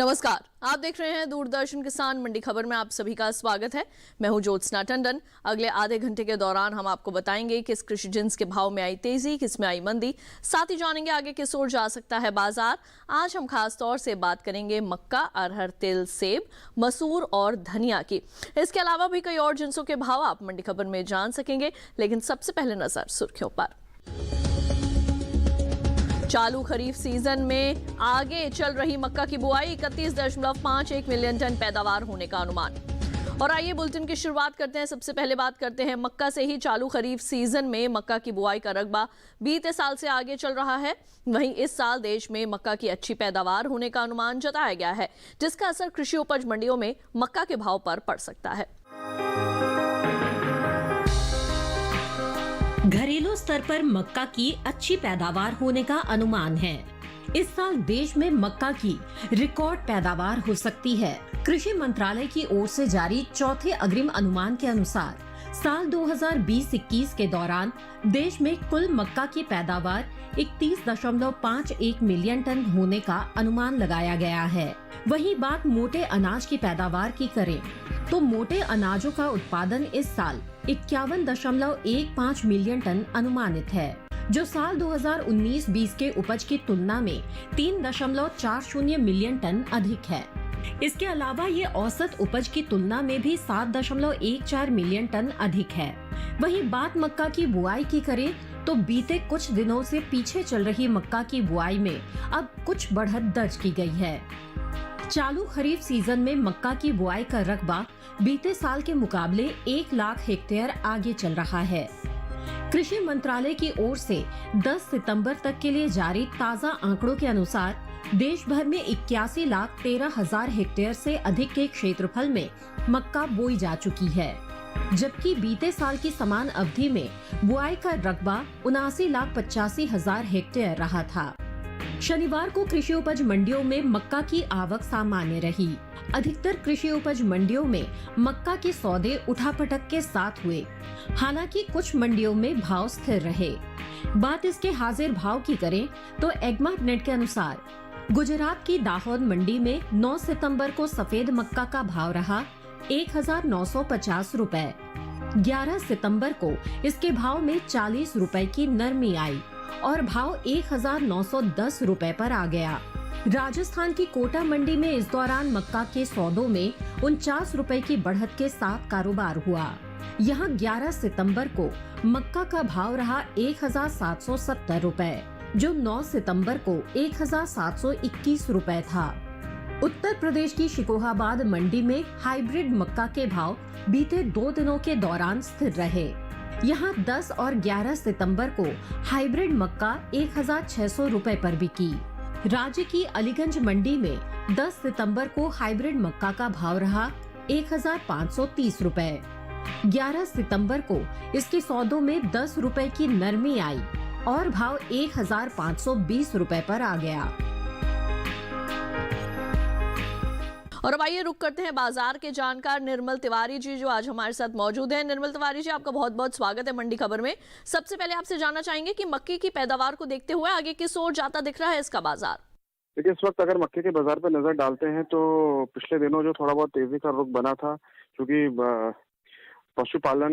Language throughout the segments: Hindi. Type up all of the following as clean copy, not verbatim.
नमस्कार, आप देख रहे हैं दूरदर्शन किसान मंडी खबर में आप सभी का स्वागत है। मैं हूं ज्योत्सना टंडन। अगले आधे घंटे के दौरान हम आपको बताएंगे किस कृषि जिन्स के भाव में आई तेजी, किस में आई मंदी, साथ ही जानेंगे आगे किस ओर जा सकता है बाजार। आज हम खास तौर से बात करेंगे मक्का, अरहर, तिल, सेब, मसूर और धनिया की। इसके अलावा भी कई और जिन्सों के भाव आप मंडी खबर में जान सकेंगे, लेकिन सबसे पहले नजर सुर्खियों पर। चालू खरीफ सीजन में आगे चल रही मक्का की बुआई, 31.51 मिलियन टन पैदावार होने का अनुमान। और आइए बुलेटिन की शुरुआत करते हैं। सबसे पहले बात करते हैं मक्का से ही। चालू खरीफ सीजन में मक्का की बुआई का रकबा बीते साल से आगे चल रहा है। वहीं इस साल देश में मक्का की अच्छी पैदावार होने का अनुमान जताया गया है, जिसका असर कृषि उपज मंडियों में मक्का के भाव पर पड़ सकता है। घरेलू स्तर पर मक्का की अच्छी पैदावार होने का अनुमान है। इस साल देश में मक्का की रिकॉर्ड पैदावार हो सकती है। कृषि मंत्रालय की ओर से जारी चौथे अग्रिम अनुमान के अनुसार साल 2020-21 के दौरान देश में कुल मक्का की पैदावार 31.51 मिलियन टन होने का अनुमान लगाया गया है। वहीं बात मोटे अनाज की पैदावार की करें तो मोटे अनाजों का उत्पादन इस साल 51.15 मिलियन टन अनुमानित है, जो साल 2019-20 के उपज की तुलना में 3.40 मिलियन टन अधिक है। इसके अलावा ये औसत उपज की तुलना में भी 7.14 मिलियन टन अधिक है। वहीं बात मक्का की बुआई की करें तो बीते कुछ दिनों से पीछे चल रही मक्का की बुआई में अब कुछ बढ़त दर्ज की गई है। चालू खरीफ सीजन में मक्का की बुआई का रकबा बीते साल के मुकाबले 1 लाख हेक्टेयर आगे चल रहा है। कृषि मंत्रालय की ओर से 10 सितंबर तक के लिए जारी ताज़ा आंकड़ों के अनुसार देश भर में 81,13,000 हेक्टेयर से अधिक के क्षेत्रफल में मक्का बोई जा चुकी है, जबकि बीते साल की समान अवधि में बुआई का रकबा 79,85,000 हेक्टेयर रहा था। शनिवार को कृषि उपज मंडियों में मक्का की आवक सामान्य रही। अधिकतर कृषि उपज मंडियों में मक्का के सौदे उठापटक के साथ हुए, हालांकि कुछ मंडियों में भाव स्थिर रहे। बात इसके हाजिर भाव की करें तो एग्मार्ट नेट के अनुसार गुजरात की दाहोद मंडी में 9 सितंबर को सफेद मक्का का भाव रहा 1,950 रुपए। 11 सितंबर को इसके भाव में 40 रुपए की नरमी आई और भाव 1,910 रुपए पर आ गया। राजस्थान की कोटा मंडी में इस दौरान मक्का के सौदों में 49 रुपए की बढ़त के साथ कारोबार हुआ। यहाँ 11 सितंबर को मक्का का भाव रहा 1,770 रुपए, जो 9 सितंबर को 1,721 रुपए था। उत्तर प्रदेश की शिकोहाबाद मंडी में हाइब्रिड मक्का के भाव बीते 2 दिनों के दौरान स्थिर रहे। यहाँ 10 और 11 सितंबर को हाइब्रिड मक्का 1,600 रुपए पर बिकी। राज्य की अलीगंज मंडी में 10 सितंबर को हाइब्रिड मक्का का भाव रहा 1,530 रुपए। 11 सितंबर को इसके सौदों में 10 रुपए की नरमी आई और भाव 1,520 रुपए पर आ गया। और अब आइए रुक करते हैं बाजार के जानकार निर्मल तिवारी जी, जो आज हमारे साथ मौजूद हैं। निर्मल तिवारी जी, आपका बहुत बहुत स्वागत है मंडी खबर में। सबसे पहले आपसे जानना चाहेंगे कि मक्के की पैदावार को देखते हुए आगे किस ओर जाता दिख रहा है इसका बाजार? देखिए, इस वक्त अगर मक्के के बाजार पर नजर डालते हैं तो पिछले दिनों जो थोड़ा बहुत तेजी का रुख बना था, क्योंकि पशुपालन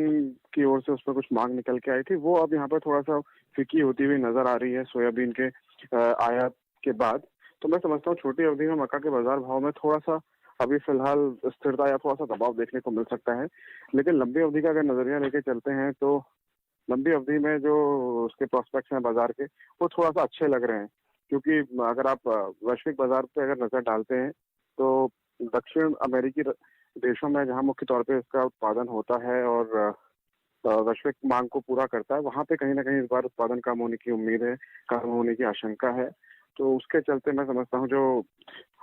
की ओर से उसमें कुछ मांग निकल के आई थी, वो अब यहाँ पर थोड़ा सा फीकी होती हुई नजर आ रही है सोयाबीन के आयात के बाद। तो मैं समझता हूँ छोटी अवधि में मक्का के बाजार भाव में थोड़ा सा अभी फिलहाल स्थिरता या थोड़ा सा दबाव देखने को मिल सकता है। लेकिन लंबी अवधि का अगर नजरिया लेके चलते हैं तो लंबी अवधि में जो उसके प्रोस्पेक्ट्स हैं बाजार के, वो थोड़ा सा अच्छे लग रहे हैं। क्योंकि अगर आप वैश्विक बाजार पे अगर नजर डालते हैं तो दक्षिण अमेरिकी देशों में जहाँ मुख्य तौर पे इसका उत्पादन होता है और वैश्विक मांग को पूरा करता है, वहाँ पे कहीं ना कहीं इस बार उत्पादन कम होने की उम्मीद है, कम होने की आशंका है। तो उसके चलते मैं समझता हूँ जो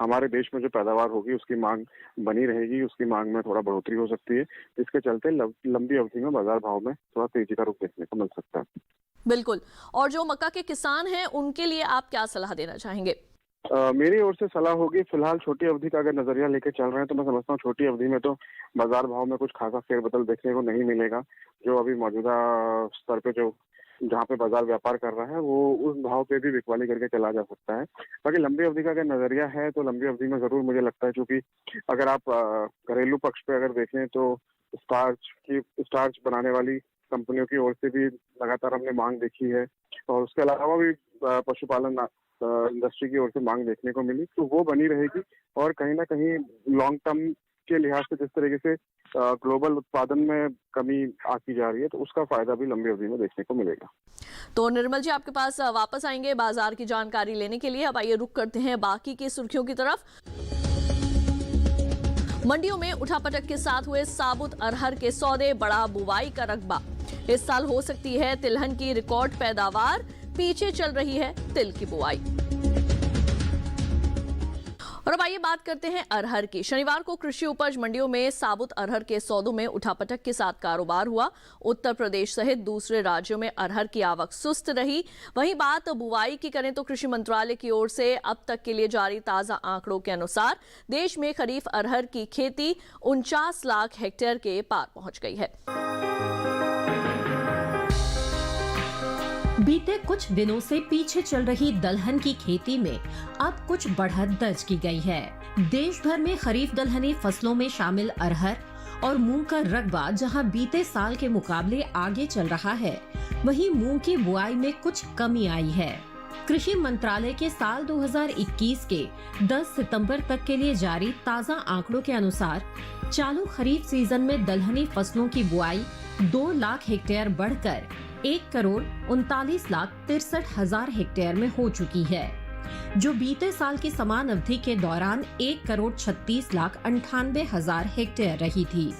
हमारे देश में जो पैदावार होगी उसकी मांग बनी रहेगी, उसकी मांग में थोड़ा बढ़ोतरी हो सकती है, जिसके चलते लंबी अवधि में बाजार भाव में थोड़ा तेजी का रुख देखने को मिल सकता है। बिल्कुल। और जो मक्का के किसान हैं उनके लिए आप क्या सलाह देना चाहेंगे? मेरी ओर से सलाह होगी, फिलहाल छोटी अवधि का अगर नजरिया लेके चल रहे हैं तो मैं समझता हूँ छोटी अवधि में तो बाजार भाव में कुछ खासा फेरबदल देखने को नहीं मिलेगा। जो अभी मौजूदा स्तर पे जो जहाँ पे बाजार व्यापार कर रहा है वो उस भाव पे भी बिकवाली करके चला जा सकता है। बाकी लंबी अवधि का अगर नजरिया है तो लंबी अवधि में जरूर मुझे लगता है, क्योंकि अगर आप घरेलू पक्ष पे अगर देखें तो स्टार्च बनाने वाली कंपनियों की ओर से भी लगातार हमने मांग देखी है, और उसके अलावा भी पशुपालन इंडस्ट्री की ओर से मांग देखने को मिली, तो वो बनी रहेगी। और कहीं ना कहीं लॉन्ग टर्म के लिहाज से जिस तरीके से ग्लोबल उत्पादन में कमी आती जा रही है, तो उसका फायदा भी लंबी अवधि में देखने को मिलेगा। तो निर्मल जी आपके पास वापस आएंगे बाजार की जानकारी लेने के लिए। अब आइए रुक करते हैं बाकी की सुर्खियों की तरफ। मंडियों में उठापटक के साथ हुए साबुत अरहर के सौदे, बड़ा बुवाई का रकबा। इस साल हो सकती है तिलहन की रिकॉर्ड पैदावार, पीछे चल रही है तिल की बुआई। और अब आइए बात करते हैं अरहर की। शनिवार को कृषि उपज मंडियों में साबुत अरहर के सौदों में उठापटक के साथ कारोबार हुआ। उत्तर प्रदेश सहित दूसरे राज्यों में अरहर की आवक सुस्त रही। वहीं बात बुआई की करें तो कृषि मंत्रालय की ओर से अब तक के लिए जारी ताजा आंकड़ों के अनुसार देश में खरीफ अरहर की खेती 49 लाख हेक्टेयर के पार पहुंच गई है। बीते कुछ दिनों से पीछे चल रही दलहन की खेती में अब कुछ बढ़त दर्ज की गई है। देश भर में खरीफ दलहनी फसलों में शामिल अरहर और मूंग का रकबा जहां बीते साल के मुकाबले आगे चल रहा है, वहीं मूंग की बुआई में कुछ कमी आई है। कृषि मंत्रालय के साल 2021 के 10 सितंबर तक के लिए जारी ताजा आंकड़ों के अनुसार चालू खरीफ सीजन में दलहनी फसलों की बुआई 2 लाख हेक्टेयर बढ़कर 1,39,63,000 हेक्टेयर में हो चुकी है, जो बीते साल की समान अवधि के दौरान 1,36,98,000 हेक्टेयर रही थी।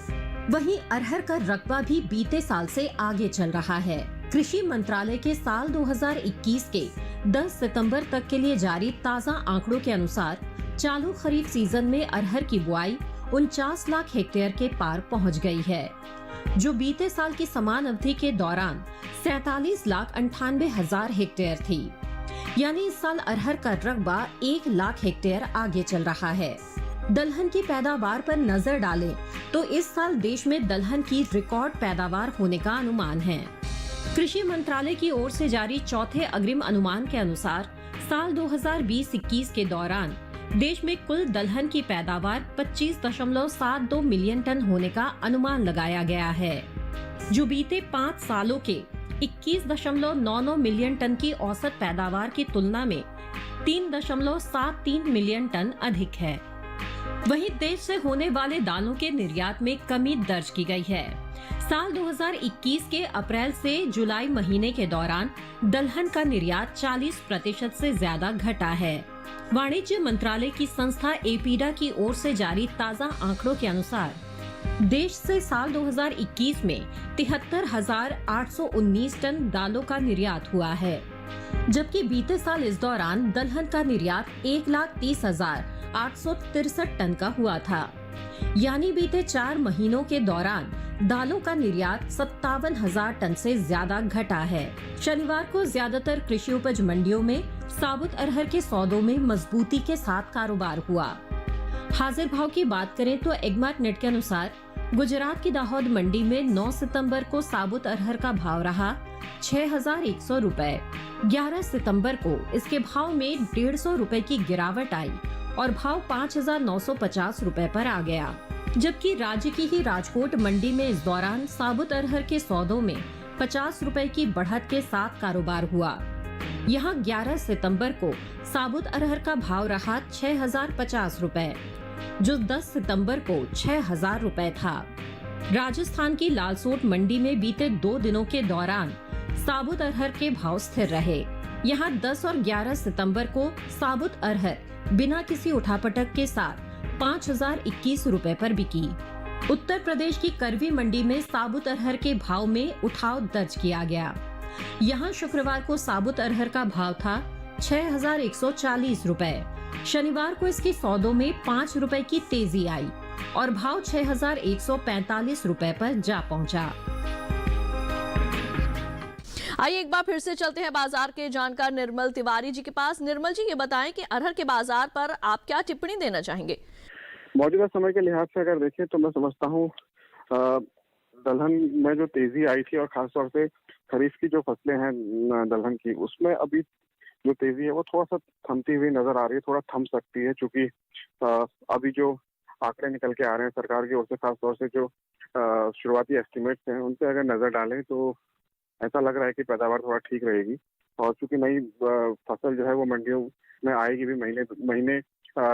वहीं अरहर का रकबा भी बीते साल से आगे चल रहा है। कृषि मंत्रालय के साल 2021 के 10 सितंबर तक के लिए जारी ताजा आंकड़ों के अनुसार चालू खरीफ सीजन में अरहर की बुआई 49 लाख हेक्टेयर के पार पहुंच गई है, जो बीते साल की समान अवधि के दौरान 47,98,000 हेक्टेयर थी। यानी इस साल अरहर का रकबा 1 लाख हेक्टेयर आगे चल रहा है। दलहन की पैदावार पर नजर डालें तो इस साल देश में दलहन की रिकॉर्ड पैदावार होने का अनुमान है। कृषि मंत्रालय की ओर से जारी चौथे अग्रिम अनुमान के अनुसार साल 2020-21 के दौरान देश में कुल दलहन की पैदावार 25.72 मिलियन टन होने का अनुमान लगाया गया है, जो बीते 5 सालों के 21.99 मिलियन टन की औसत पैदावार की तुलना में 3.73 मिलियन टन अधिक है। वहीं देश से होने वाले दालों के निर्यात में कमी दर्ज की गई है। साल 2021 के अप्रैल से जुलाई महीने के दौरान दलहन का निर्यात 40% से ज्यादा घटा है। वाणिज्य मंत्रालय की संस्था एपीडा की ओर से जारी ताजा आंकड़ों के अनुसार देश से साल 2021 में 73,819 टन दालों का निर्यात हुआ है, जबकि बीते साल इस दौरान दलहन का निर्यात 1,30,863 टन का हुआ था। यानी बीते 4 महीनों के दौरान दालों का निर्यात 57,000 टन से ज्यादा घटा है। शनिवार को ज्यादातर कृषि उपज मंडियों में साबुत अरहर के सौदों में मजबूती के साथ कारोबार हुआ। हाजिर भाव की बात करें तो एगमार्क नेट के अनुसार गुजरात की दाहोद मंडी में 9 सितंबर को साबुत अरहर का भाव रहा 6,100 रुपए। 11 सितंबर को इसके भाव में 150 रुपए की गिरावट आई और भाव 5,950 रुपए पर आ गया, जबकि राज्य की ही राजकोट मंडी में इस दौरान साबुत अरहर के सौदों में 50 रुपए की बढ़त के साथ कारोबार हुआ। यहाँ 11 सितंबर को साबुत अरहर का भाव रहा 6,050 रुपए, जो 10 सितंबर को 6,000 रुपए था। राजस्थान की लालसोट मंडी में बीते 2 दिनों के दौरान साबुत अरहर के भाव स्थिर रहे। यहाँ 10 और 11 सितंबर को साबुत अरहर बिना किसी उठापटक के साथ 5,021 रुपए पर बिकी। उत्तर प्रदेश की करवी मंडी में साबुत अरहर के भाव में उठाव दर्ज किया गया। यहाँ शुक्रवार को साबुत अरहर का भाव था 6,140 रुपए। शनिवार को इसके सौदों में 5 रुपए की तेजी आई और भाव 6,145 रुपए पर जा पहुंचा। आइए एक बार फिर से चलते हैं बाजार के जानकार निर्मल तिवारी जी के पास। निर्मल जी, ये बताएं कि अरहर के बाजार पर आप क्या टिप्पणी देना चाहेंगे? मौजूदा समय के लिहाज से अगर देखें तो मैं समझता हूँ दलहन में जो तेजी आई थी और खासतौर से खरीफ की जो फसलें हैं दलहन की, उसमें अभी जो तेजी है वो थोड़ा सा थमती हुई नजर आ रही है, थोड़ा थम सकती है, क्योंकि अभी जो आंकड़े निकल के आ रहे हैं सरकार की ओर से, खासतौर से जो शुरुआती एस्टिमेट्स हैं उन पे अगर नजर डालें तो ऐसा लग रहा है कि पैदावार थोड़ा ठीक रहेगी। और चूंकि नई फसल जो है वो मंडियों में आएगी भी महीने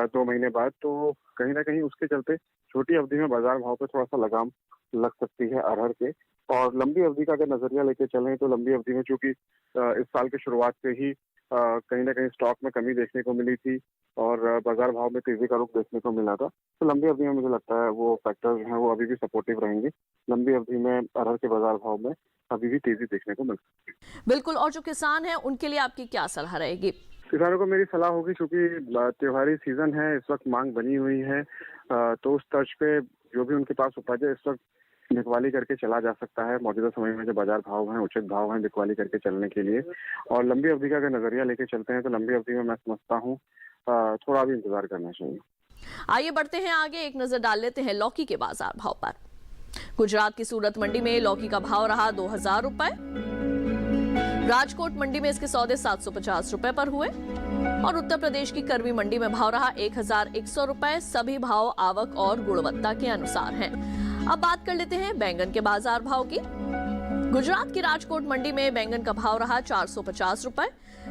2 महीने बाद, तो कहीं ना कहीं उसके चलते छोटी अवधि में बाजार भाव पे थोड़ा सा लगाम लग सकती है अरहर के। और लंबी अवधि का अगर नजरिया लेके चलें तो लंबी अवधि में चूंकि इस साल की शुरुआत से ही कहीं ना कहीं स्टॉक में कमी देखने को मिली थी और बाजार भाव में तेजी का रुख देखने को मिला था, तो लंबी अवधि में मुझे लगता है वो फैक्टर्स हैं वो अभी भी सपोर्टिव रहेंगे। लंबी अवधि में अरहर के बाजार भाव में अभी भी तेजी देखने को मिल सकती है। बिल्कुल, और जो किसान हैं उनके लिए आपकी क्या सलाह रहेगी? किसानों को मेरी सलाह होगी, क्योंकि त्योहारी सीजन है, इस वक्त मांग बनी हुई है, तो उस तर्ज पे जो भी उनके पास उपज है इस वक्त बिकवाली करके चला जा सकता है। मौजूदा समय में जो बाजार भाव हैं, उचित भाव हैं बिकवाली करके चलने के लिए। और लंबी अवधि का अगर नजरिया लेके चलते हैं तो लंबी अवधि में मैं समझता हूँ थोड़ा भी इंतजार करना चाहिए। आइए बढ़ते हैं आगे, एक नजर डाल लेते हैं लौकी के बाजार भाव पर। गुजरात की सूरत मंडी में लौकी का भाव रहा 2000 रुपए। राजकोट मंडी में इसके सौदे 750 रुपए पर हुए और उत्तर प्रदेश की करवी मंडी में भाव रहा 1100 रुपए। सभी भाव आवक और गुणवत्ता के अनुसार हैं। अब बात कर लेते हैं बैंगन के बाजार भाव की। गुजरात की राजकोट मंडी में बैंगन का भाव रहा 450 रुपए।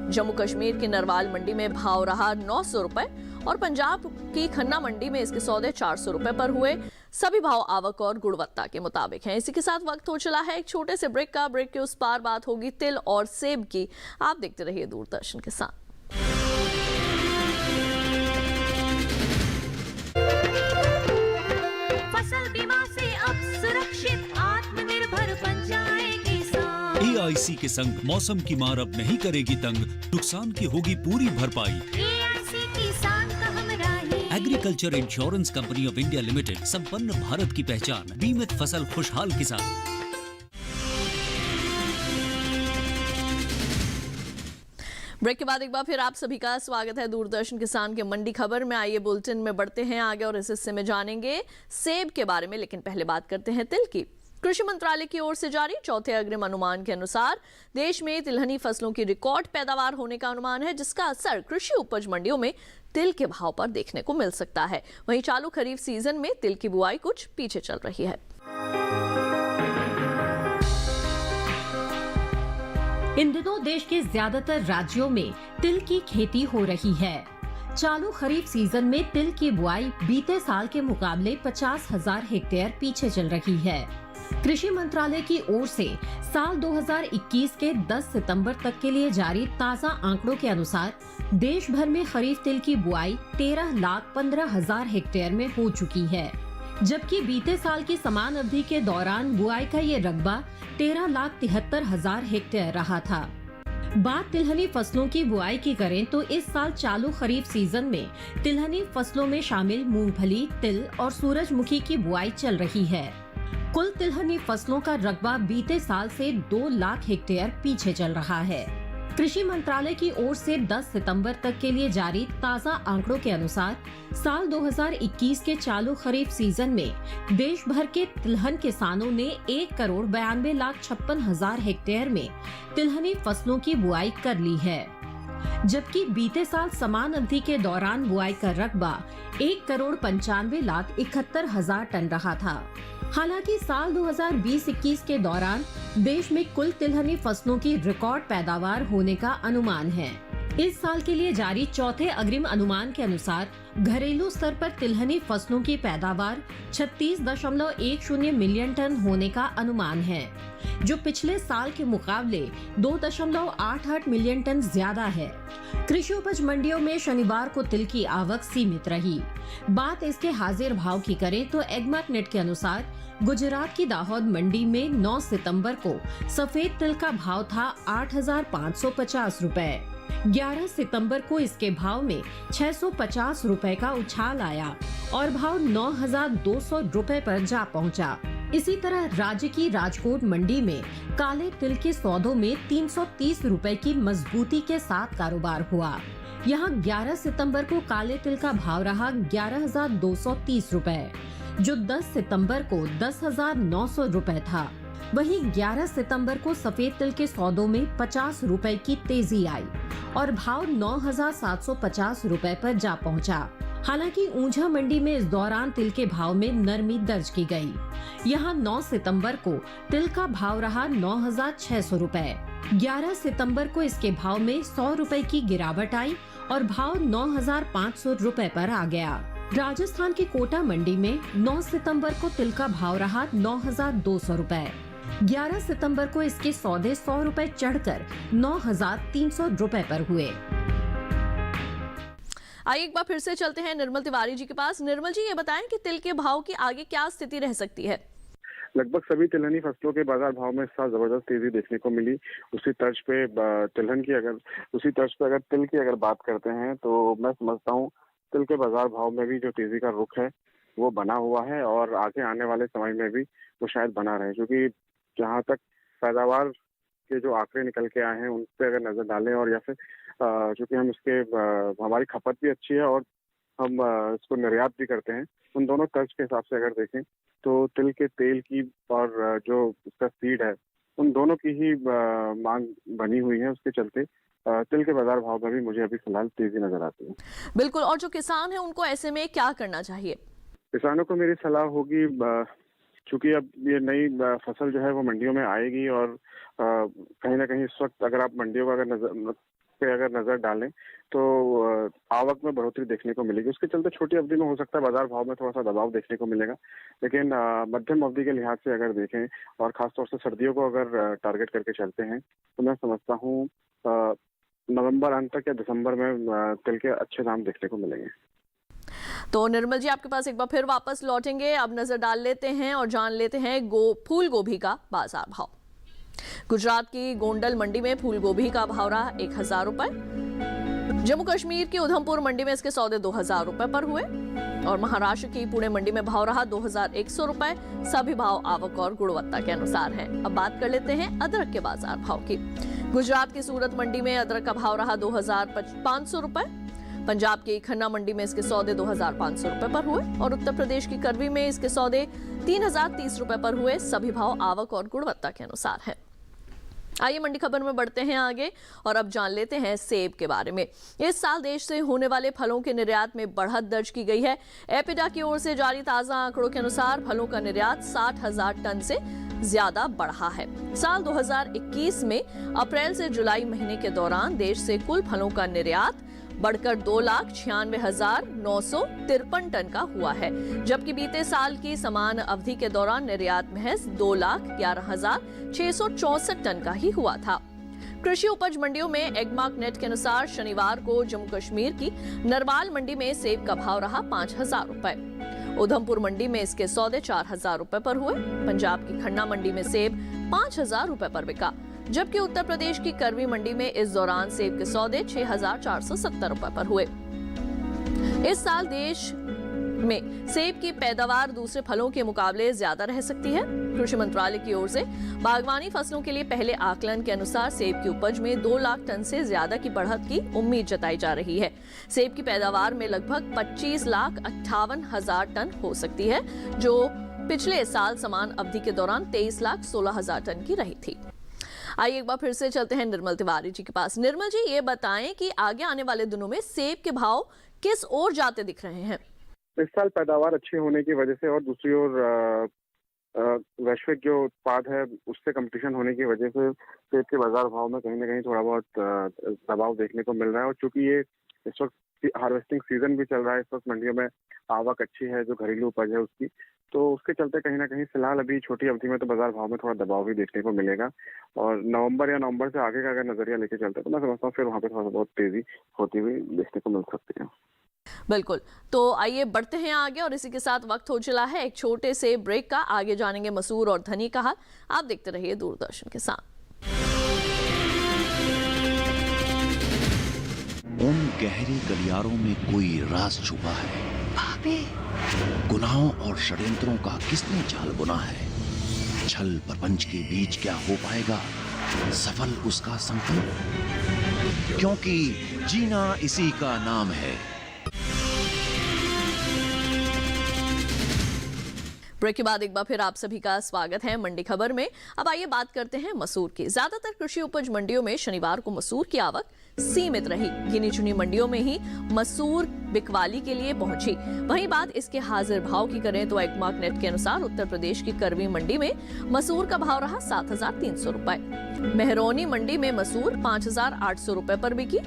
जम्मू कश्मीर की नरवाल मंडी में भाव रहा 900 रुपए और पंजाब की खन्ना मंडी में इसके सौदे 400 रुपए पर हुए। सभी भाव आवक और गुणवत्ता के मुताबिक हैं। इसी के साथ वक्त हो चला है एक छोटे से ब्रेक का। ब्रेक के उस पार बात होगी तिल और सेब की। आप देखते रहिए दूरदर्शन के साथ। फसल बीमा से अब सुरक्षित आत्मनिर्भर बन जाए किसान। AIC के संग मौसम की मार अब नहीं करेगी तंग, नुकसान की होगी पूरी भरपाई। AIC किसान का हमराही। Agriculture insurance company of India limited, संपन्न भारत की पहचान, बीमित फसल खुशहाल किसान। ब्रेक के बाद एक बार फिर आप सभी का स्वागत है दूरदर्शन किसान के मंडी खबर में। आइए बुलेटिन में बढ़ते हैं आगे और इस हिस्से में जानेंगे सेब के बारे में, लेकिन पहले बात करते हैं तिल की। कृषि मंत्रालय की ओर से जारी चौथे अग्रिम अनुमान के अनुसार देश में तिलहनी फसलों की रिकॉर्ड पैदावार होने का अनुमान है, जिसका असर कृषि उपज मंडियों में तिल के भाव पर देखने को मिल सकता है। वहीं चालू खरीफ सीजन में तिल की बुआई कुछ पीछे चल रही है। इन दिनों देश के ज्यादातर राज्यों में तिल की खेती हो रही है। चालू खरीफ सीजन में तिल की बुआई बीते साल के मुकाबले 50,000 हेक्टेयर पीछे चल रही है। कृषि मंत्रालय की ओर से साल 2021 के 10 सितंबर तक के लिए जारी ताज़ा आंकड़ों के अनुसार देश भर में खरीफ तिल की बुआई 13,15,000 हेक्टेयर में हो चुकी है, जबकि बीते साल की समान अवधि के दौरान बुआई का ये रकबा 13,73,000 हेक्टेयर रहा था। बात तिलहनी फसलों की बुआई की करें तो इस साल चालू खरीफ सीजन में तिलहनी फसलों में शामिल मूंगफली, तिल और सूरजमुखी की बुआई चल रही है। कुल तिलहनी फसलों का रकबा बीते साल से 2 लाख हेक्टेयर पीछे चल रहा है। कृषि मंत्रालय की ओर से 10 सितंबर तक के लिए जारी ताज़ा आंकड़ों के अनुसार साल 2021 के चालू खरीफ सीजन में देश भर के तिलहन किसानों ने 1,92,56,000 हेक्टेयर में तिलहनी फसलों की बुआई कर ली है, जबकि बीते साल समान अवधि के दौरान बुआई का रकबा 1,95,71,000 टन रहा था। हालांकि साल 2020-21 के दौरान देश में कुल तिलहनी फसलों की रिकॉर्ड पैदावार होने का अनुमान है। इस साल के लिए जारी चौथे अग्रिम अनुमान के अनुसार घरेलू स्तर पर तिलहनी फसलों की पैदावार 36.10 मिलियन टन होने का अनुमान है, जो पिछले साल के मुकाबले 2.88 मिलियन टन ज्यादा है। कृषि उपज मंडियों में शनिवार को तिल की आवक सीमित रही। बात इसके हाजिर भाव की करें तो एग्मार्कनेट के अनुसार गुजरात की दाहोद मंडी में 9 सितंबर को सफेद तिल का भाव था 8,550 रुपए। 11 सितंबर को इसके भाव में 650 रुपए का उछाल आया और भाव 9,200 रुपए पर जा पहुंचा। इसी तरह राज्य की राजकोट मंडी में काले तिल के सौदों में 330 रुपए की मजबूती के साथ कारोबार हुआ। यहाँ 11 सितंबर को काले तिल का भाव रहा 11,230 रुपए। जो 10 सितंबर को 10,900 रुपए था। वहीं 11 सितंबर को सफेद तिल के सौदों में 50 रुपए की तेजी आई और भाव 9,750 रुपए पर जा पहुंचा। हालांकि ऊंझा मंडी में इस दौरान तिल के भाव में नरमी दर्ज की गई। यहां 9 सितंबर को तिल का भाव रहा 9,600 रुपए। 11 सितंबर को इसके भाव में 100 रुपए की गिरावट आई और भाव 9,500 रुपए पर आ गया। राजस्थान की कोटा मंडी में 9 सितंबर को तिल का भाव रहा 9,200 रुपए। 11 सितंबर को इसके सौदे 100 रुपए चढ़कर 9,300 रुपए पर हुए। आइए एक बार फिर से चलते हैं निर्मल तिवारी जी के पास। निर्मल जी, ये बताएं कि तिल के भाव की आगे क्या स्थिति रह सकती है? लगभग सभी तिलहनी फसलों के बाजार भाव में इस साल जबरदस्त तेजी देखने को मिली। उसी तर्ज पे अगर तिल की अगर बात करते हैं तो मैं समझता हूँ तिल के बाजार भाव में भी जो तेजी का रुख है वो बना हुआ है और आगे आने वाले समय में भी वो शायद बना रहे, क्योंकि जहाँ तक पैदावार के जो आंकड़े निकल के आए हैं उन पे अगर नजर डालें और या फिर चूंकि हम इसके हमारी खपत भी अच्छी है और हम इसको निर्यात भी करते हैं, उन दोनों तर्ज के हिसाब से अगर देखें तो तिल के तेल की और जो इसका सीड है उन दोनों की ही मांग बनी हुई है। उसके चलते तिल के बाजार भाव में भी मुझे अभी फिलहाल तेजी नजर आती है। बिल्कुल। और जो किसान है उनको ऐसे में क्या करना चाहिए? किसानों को मेरी सलाह होगी, चूंकि अब ये नई फसल जो है वो मंडियों में आएगी और कहीं ना कहीं इस वक्त अगर आप मंडियों का अगर नजर डालें तो आवक में बढ़ोतरी देखने को मिलेगी। उसके चलते छोटी अवधि में हो सकता है बाजार भाव में थोड़ा सा दबाव देखने को मिलेगा, लेकिन मध्यम अवधि के लिहाज से अगर देखें और खासतौर से सर्दियों को अगर टारगेट करके चलते हैं तो मैं समझता हूँ नवंबर अंत तक या दिसंबर में तिल के अच्छे दाम देखने को मिलेंगे। तो निर्मल जी, आपके पास एक बार फिर वापस लौटेंगे। अब नजर डाल लेते हैं और जान लेते हैं फूल गोभी का बाजार भाव। गुजरात की गोंडल मंडी में फूल गोभी का भाव रहा 1,000 रुपए। जम्मू कश्मीर की उधमपुर मंडी में इसके सौदे 2,000 रुपए पर हुए और महाराष्ट्र की पुणे मंडी में भाव रहा 2,100 रुपए। सभी भाव आवक और गुणवत्ता के अनुसार हैं। अब बात कर लेते हैं अदरक के बाजार भाव की। गुजरात की सूरत मंडी में अदरक का भाव रहा 2,500 रुपए। पंजाब की खन्ना मंडी में इसके सौदे 2,500 रुपए पर हुए और उत्तर प्रदेश की करवी में इसके सौदे 3,030 रुपए पर हुए। सभी भाव आवक और गुणवत्ता के अनुसार है। आइए मंडी खबर में बढ़ते हैं आगे और अब जान लेते हैं सेब के बारे में। इस साल देश से होने वाले फलों के निर्यात में बढ़त दर्ज की गई है। एपिडा की ओर से जारी ताजा आंकड़ों के अनुसार फलों का निर्यात 60,000 टन से ज्यादा बढ़ा है। साल 2021 में अप्रैल से जुलाई महीने के दौरान देश से कुल फलों का निर्यात बढ़कर 2,96,953 टन का हुआ है, जबकि बीते साल की समान अवधि के दौरान निर्यात महज 2,11,664 टन का ही हुआ था। कृषि उपज मंडियों में एगमार्क नेट के अनुसार शनिवार को जम्मू कश्मीर की नरवाल मंडी में सेब का भाव रहा 5,000 रुपए। उधमपुर मंडी में इसके सौदे 4,000 रुपए पर हुए। पंजाब की खन्ना मंडी में सेब 5,000 रुपए पर बिका, जबकि उत्तर प्रदेश की करवी मंडी में इस दौरान सेब के सौदे 6,470 रुपए पर हुए। इस साल देश में सेब की पैदावार दूसरे फलों के मुकाबले ज्यादा रह सकती है। कृषि मंत्रालय की ओर से बागवानी फसलों के लिए पहले आकलन के अनुसार सेब की उपज में 2 लाख टन से ज्यादा की बढ़त की उम्मीद जताई जा रही है। सेब की पैदावार में लगभग 25,58,000 टन हो सकती है, जो पिछले साल समान अवधि के दौरान 23,16,000 टन की रही थी। आइए एक बार फिर से चलते हैं निर्मल तिवारी जी के पास। निर्मल जी, ये बताएं कि आगे आने वाले दिनों में सेब के भाव किस ओर जाते दिख रहे हैं? इस साल पैदावार अच्छी होने की वजह से और दूसरी ओर वैश्विक जो उत्पाद है उससे कंपटीशन होने की वजह से सेब के बाजार भाव में कहीं ना कहीं थोड़ा बहुत दबाव देखने को मिल रहा है। और चूंकि ये इस वक्त हार्वेस्टिंग सीजन भी चल रहा है, इस वक्त मंडियों में आवक अच्छी है जो घरेलू उपज है उसकी, तो उसके चलते कहीं ना कहीं फिलहाल अभी छोटी अवधि में तो बाजार भाव में थोड़ा दबाव भी देखने को मिलेगा। और नवंबर से आगे का अगर नजरिया लेके चलते हैं तो मैं समझता हूँ फिर वहाँ पे थोड़ा बहुत तेजी होती हुई देखने को मिल सकती है। बिल्कुल। तो आइए बढ़ते हैं आगे और इसी के साथ वक्त हो चला है एक छोटे से ब्रेक का। आगे जानेंगे मसूर और धनी का हाल। आप देखते रहिए दूरदर्शन के साथ। उन गहरी गलियारों में कोई राज छुपा है। गुनाहों और षड्यंत्रों का किसने जाल बुना है? छल प्रपंच के बीच क्या हो पाएगा सफल उसका संकल्प? क्योंकि जीना इसी का नाम है। ब्रेक के बाद एक बार फिर आप सभी का स्वागत है मंडी खबर में। अब आइए बात करते हैं मसूर की। ज्यादातर कृषि उपज मंडियों में शनिवार को मसूर की आवक सीमित रही। गिनी चुनी मंडियों में ही मसूर बिकवाली के लिए पहुंची। वहीं बात इसके हाजिर भाव की करें तो एग्मार्क नेट के अनुसार उत्तर प्रदेश की करवी मंडी में मसूर का भाव रहा 7,300 रुपए। मेहरौनी मंडी में मसूर 5,800 रुपए पर बिकी,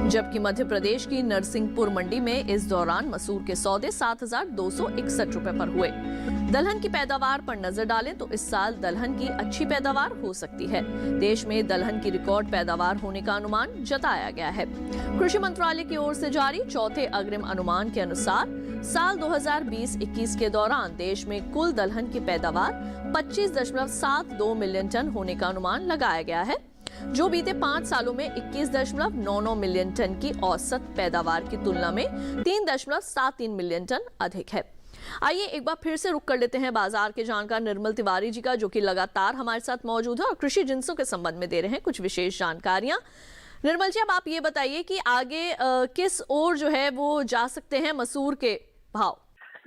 जबकि मध्य प्रदेश की नरसिंहपुर मंडी में इस दौरान मसूर के सौदे 7,261 रुपए पर हुए। दलहन की पैदावार पर नजर डालें तो इस साल दलहन की अच्छी पैदावार हो सकती है। देश में दलहन की रिकॉर्ड पैदावार होने का अनुमान जताया गया है। कृषि मंत्रालय की ओर से जारी चौथे अग्रिम अनुमान के अनुसार साल 2020-21 के दौरान देश में कुल दलहन की पैदावार 25.72 मिलियन टन होने का अनुमान लगाया गया है, जो बीते 5 सालों में 21.99 मिलियन टन की औसत पैदावार की तुलना में 3.73 मिलियन टन अधिक है। आइए एक बार फिर से रुक कर लेते हैं बाजार के जानकार निर्मल तिवारी जी का, जो कि लगातार हमारे साथ मौजूद है और कृषि जिंसों के संबंध में दे रहे हैं कुछ विशेष जानकारियां। निर्मल जी, अब आप ये बताइए कि आगे किस ओर जो है वो जा सकते हैं मसूर के भाव?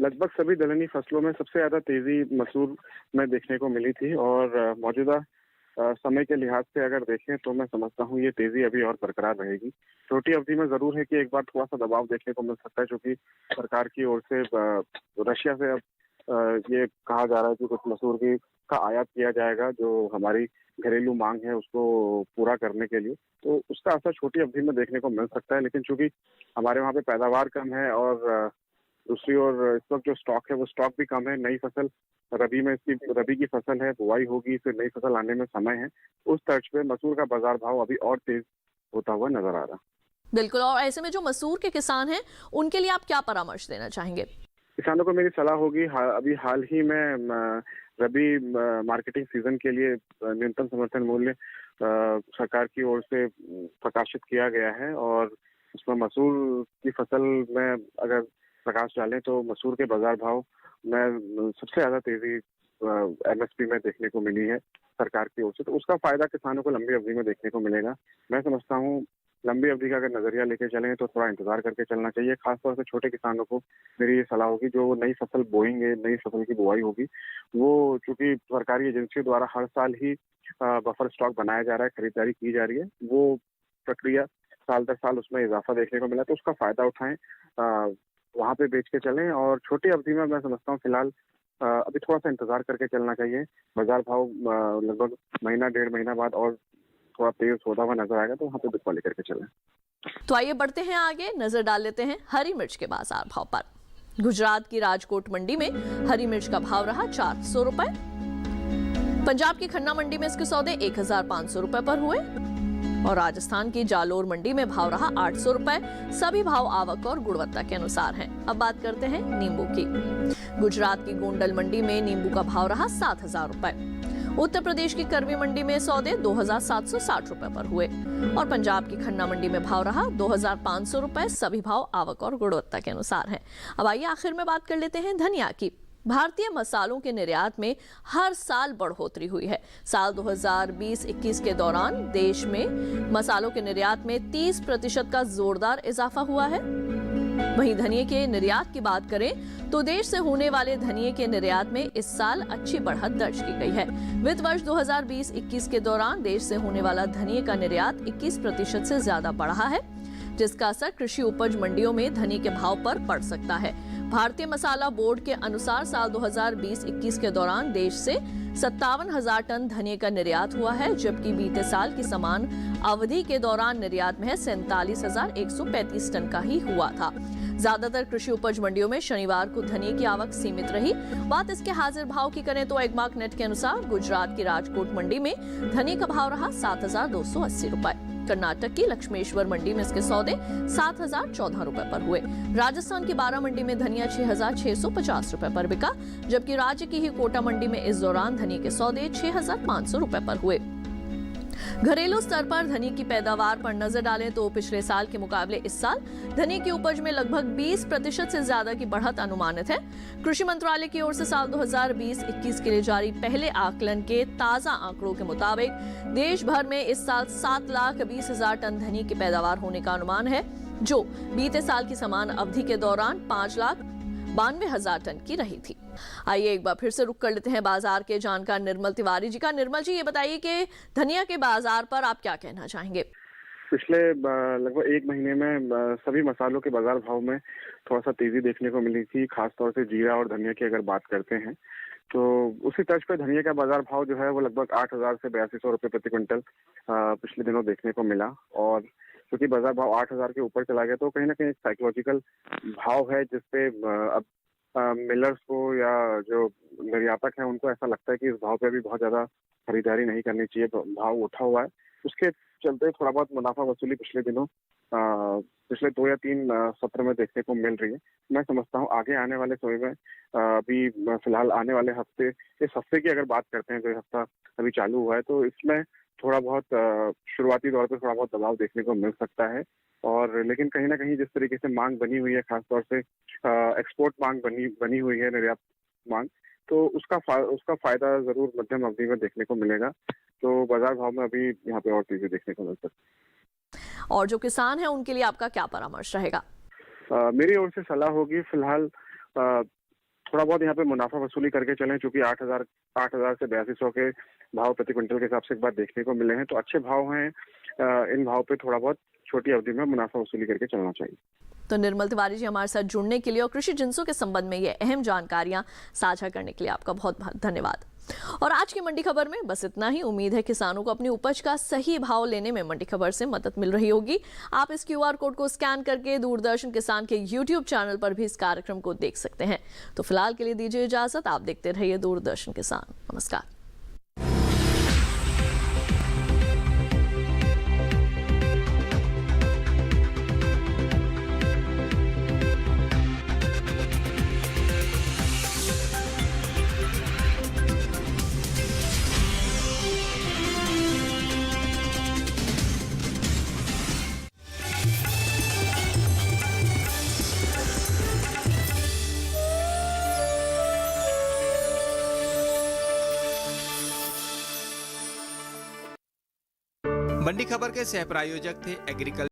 लगभग सभी दलहनी फसलों में सबसे ज्यादा तेजी मसूर में देखने को मिली थी और मौजूदा समय के लिहाज से अगर देखें तो मैं समझता हूँ ये तेजी अभी और बरकरार रहेगी। छोटी अवधि में जरूर है कि एक बार थोड़ा सा दबाव देखने को मिल सकता है, क्योंकि सरकार की ओर से रशिया से अब ये कहा जा रहा है कि कुछ मसूर का आयात किया जाएगा, जो हमारी घरेलू मांग है उसको पूरा करने के लिए। तो उसका असर छोटी अवधि में देखने को मिल सकता है, लेकिन चूंकि हमारे वहाँ पे पैदावार कम है और दूसरी ओर इस वक्त जो स्टॉक है वो स्टॉक भी कम है। नई फसल रबी की फसल है, बुआई होगी, फिर नई फसल आने में समय है। उस तर्ज पे मसूर का बाजार भाव अभी और तेज होता हुआ नजर आ रहा। बिल्कुल, और ऐसे में जो मसूर के किसान हैं उनके लिए आप क्या परामर्श देना चाहेंगे? किसानों को मेरी सलाह होगी, अभी हाल ही में रबी मार्केटिंग सीजन के लिए न्यूनतम समर्थन मूल्य सरकार की ओर से प्रकाशित किया गया है और उसमें मसूर की फसल में अगर प्रकाश डालें तो मसूर के बाजार भाव में सबसे ज्यादा तेजी एमएसपी में देखने को मिली है सरकार की ओर से। तो उसका फायदा किसानों को लंबी अवधि में देखने को मिलेगा। मैं समझता हूँ लंबी अवधि का अगर नजरिया लेके चलें तो थोड़ा इंतजार करके चलना चाहिए। खासतौर से छोटे किसानों को मेरी ये सलाह होगी, जो नई फसल बोएंगे, नई फसल की बुआई होगी, वो चूंकि सरकारी एजेंसियों द्वारा हर साल ही बफर स्टॉक बनाया जा रहा है, खरीदारी की जा रही है, वो प्रक्रिया साल दर साल उसमें इजाफा देखने को मिला, तो उसका फायदा उठाएं, वहां पे बेच के चलें। और छोटी अवधि में मैं समझता हूँ फिलहाल अभी थोड़ा सा इंतजार करके चलना चाहिए। बाजार भाव लगभग महीना 1.5 महीना बाद और थोड़ा तेज होता हुआ नजर आएगा, तो वहाँ पे बिकवाली करके चलें। तो आइए बढ़ते हैं आगे, नजर डाल लेते हैं हरी मिर्च के बाजार भाव पर। गुजरात की राजकोट मंडी में हरी मिर्च का भाव रहा 400 रुपए। पंजाब की खन्ना मंडी में इसके सौदे 1,500 रुपए पर हुए और राजस्थान की जालोर मंडी में भाव रहा 800 रुपए। सभी भाव आवक और गुणवत्ता के अनुसार हैं। अब बात करते हैं नींबू की। गुजरात की गोंडल मंडी में नींबू का भाव रहा 7,000 रुपए। उत्तर प्रदेश की करवी मंडी में सौदे 2,760 रुपए पर हुए और पंजाब की खन्ना मंडी में भाव रहा 2,500 रुपए। सभी भाव आवक और गुणवत्ता के अनुसार हैं। अब आइए आखिर में बात कर लेते हैं धनिया की। भारतीय मसालों के निर्यात में हर साल बढ़ोतरी हुई है। साल 2020-21 के दौरान देश में मसालों के निर्यात में 30% का जोरदार इजाफा हुआ है। वहीं धनिये के निर्यात की बात करें तो देश से होने वाले धनिये के निर्यात में इस साल अच्छी बढ़त दर्ज की गई है। वित्त वर्ष 2020-21 के दौरान देश से होने वाला धनिये का निर्यात 21% से ज्यादा बढ़ा है, जिसका असर कृषि उपज मंडियों में धनिये के भाव पर पड़ सकता है। भारतीय मसाला बोर्ड के अनुसार साल 2020-21 के दौरान देश से 57,000 टन धनिये का निर्यात हुआ है, जबकि बीते साल की समान अवधि के दौरान निर्यात में 47,135 टन का ही हुआ था। ज्यादातर कृषि उपज मंडियों में शनिवार को धनिये की आवक सीमित रही। बात इसके हाजिर भाव की करें तो एग्मार्क नेट के अनुसार गुजरात की राजकोट मंडी में धनिये का भाव रहा 7,280 रुपए। कर्नाटक की लक्ष्मेश्वर मंडी में इसके सौदे 7,014 रुपए पर हुए। राजस्थान की बारा मंडी में धनिया 6,650 रुपए पर बिका, जबकि राज्य की ही कोटा मंडी में इस दौरान धनिये के सौदे 6,500 रुपए पर हुए। घरेलू स्तर पर धनिये की पैदावार पर नजर डालें तो पिछले साल के मुकाबले इस साल धनिये की उपज में लगभग 20% से ज्यादा की बढ़त अनुमानित है। कृषि मंत्रालय की ओर से साल 2020-21 के लिए जारी पहले आकलन के ताजा आंकड़ों के मुताबिक देश भर में इस साल 7,20,000 टन धनिये की पैदावार होने का अनुमान है, जो बीते साल की समान अवधि के दौरान 92,000 टन की रही थी। आइए एक बार फिर से रुक कर लेते हैं बाजार के जानकार निर्मल तिवारी जी का। निर्मल जी, ये बताइए कि धनिया के बाजार पर आप क्या कहना चाहेंगे? पिछले लगभग एक महीने में सभी मसालों के बाजार भाव में थोड़ा सा तेजी देखने को मिली थी। खासतौर से जीरा और धनिया की अगर बात करते हैं तो उसी तर्ज पे धनिया का बाजार भाव जो है वो लगभग 8,000 से 8200 रुपये प्रति क्विंटल पिछले दिनों देखने को मिला। और क्योंकि बाजार भाव 8,000 के ऊपर चला गया तो कहीं ना कहीं एक साइकोलॉजिकल भाव है जिसपे अब मिलर्स को या जो निर्यातक हैं उनको ऐसा लगता है कि इस भाव पे भी बहुत ज्यादा खरीदारी नहीं करनी चाहिए, भाव उठा हुआ है। उसके चलते थोड़ा बहुत मुनाफा वसूली पिछले दिनों पिछले 2 या 3 सत्र में देखने को मिल रही है। मैं समझता हूँ आगे आने वाले समय में अभी फिलहाल आने वाले हफ्ते, इस हफ्ते की अगर बात करते हैं, जो हफ्ता अभी चालू हुआ है, तो इसमें थोड़ा बहुत शुरुआती दौर पर थोड़ा बहुत दबाव देखने को मिल सकता है। और लेकिन कहीं ना कहीं जिस तरीके से मांग बनी हुई है, खासतौर से एक्सपोर्ट मांग बनी हुई है, निर्यात मांग, तो उसका फायदा जरूर मध्यम अवधि में देखने को मिलेगा। तो बाजार भाव में अभी यहाँ पे और तेजी देखने को मिल सकती है। और जो किसान है उनके लिए आपका क्या परामर्श रहेगा? मेरी ओर से सलाह होगी फिलहाल थोड़ा बहुत यहाँ पे मुनाफा वसूली करके चलें, क्योंकि 8,000 से 8200 के भाव प्रति क्विंटल के हिसाब से एक बार देखने को मिले हैं, तो अच्छे भाव हैं। इन भाव पे थोड़ा बहुत छोटी अवधि में मुनाफा वसूली करके चलना चाहिए। तो निर्मल तिवारी जी, हमारे साथ जुड़ने के लिए और कृषि जिंसों के संबंध में ये अहम जानकारियां साझा करने के लिए आपका बहुत बहुत धन्यवाद। और आज की मंडी खबर में बस इतना ही। उम्मीद है किसानों को अपनी उपज का सही भाव लेने में मंडी खबर से मदद मिल रही होगी। आप इस QR कोड को स्कैन करके दूरदर्शन किसान के YouTube चैनल पर भी इस कार्यक्रम को देख सकते हैं। तो फिलहाल के लिए दीजिए इजाजत। आप देखते रहिए दूरदर्शन किसान। नमस्कार। मंडी खबर के सह प्रायोजक थे एग्रीकल्चर